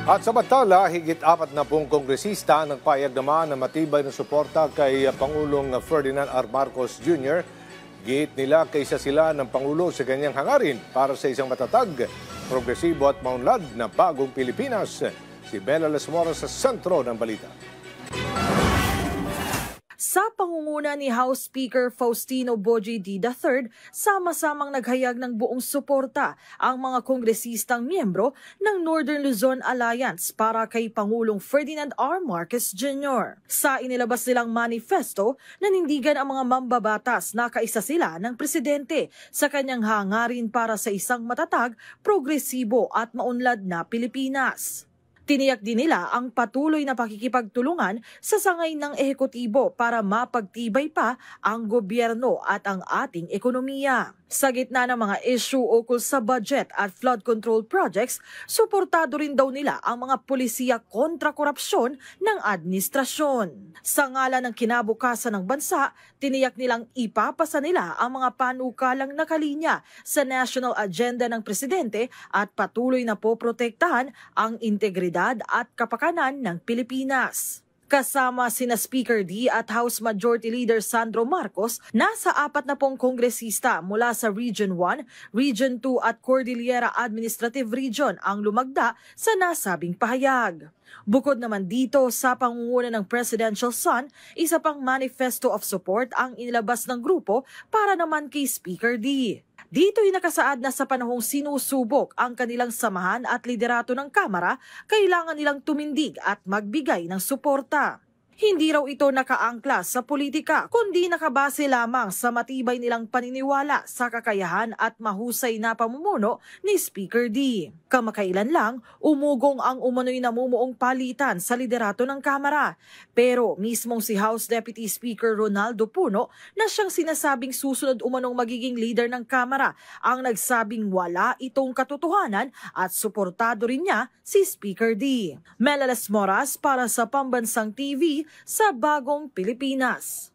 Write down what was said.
At samantala, higit 40 kongresista nagpayag naman na matibay ng suporta kay Pangulong Ferdinand R. Marcos Jr. Giit nila kaysa sila ng Pangulo sa kanyang hangarin para sa isang matatag, progresibo at maunlad na bagong Pilipinas. Si Bella Las Moras sa sentro ng balita. Sa pangunguna ni House Speaker Faustino Bogie D. III, sama-samang naghayag ng buong suporta ang mga kongresistang miyembro ng Northern Luzon Alliance para kay Pangulong Ferdinand R. Marcos Jr. Sa inilabas nilang manifesto, nanindigan ang mga mambabatas na kaisa sila ng presidente sa kanyang hangarin para sa isang matatag, progresibo at maunlad na Pilipinas. Tiniyak din nila ang patuloy na pakikipagtulungan sa sangay ng ehekutibo para mapagtibay pa ang gobyerno at ang ating ekonomiya. Sa gitna ng mga issue ukol sa budget at flood control projects, suportado rin daw nila ang mga polisiya kontra korupsyon ng administrasyon. Sa ngalan ng kinabukasan ng bansa, tiniyak nilang ipapasa nila ang mga panukalang nakalinya sa national agenda ng presidente at patuloy na poprotektahan ang integridad at kapakanan ng Pilipinas. Kasama sina Speaker D at House Majority Leader Sandro Marcos, nasa 40 kongresista mula sa Region 1, Region 2 at Cordillera Administrative Region ang lumagda sa nasabing pahayag. Bukod naman dito sa pangunguna ng Presidential Son, isa pang manifesto of support ang inilabas ng grupo para naman kay Speaker D. Dito'y nakasaad na sa panahong sinusubok ang kanilang samahan at liderato ng Kamara, kailangan nilang tumindig at magbigay ng suporta. Hindi raw ito nakaangkla sa politika, kundi nakabase lamang sa matibay nilang paniniwala sa kakayahan at mahusay na pamumuno ni Speaker D. Kamakailan lang, umugong ang umano'y namumuong palitan sa liderato ng Kamara. Pero mismong si House Deputy Speaker Ronaldo Puno na siyang sinasabing susunod umanong magiging leader ng Kamara ang nagsabing wala itong katotohanan at suportado rin niya si Speaker D. Bella Las Moras para sa Pambansang TV sa Bagong Pilipinas.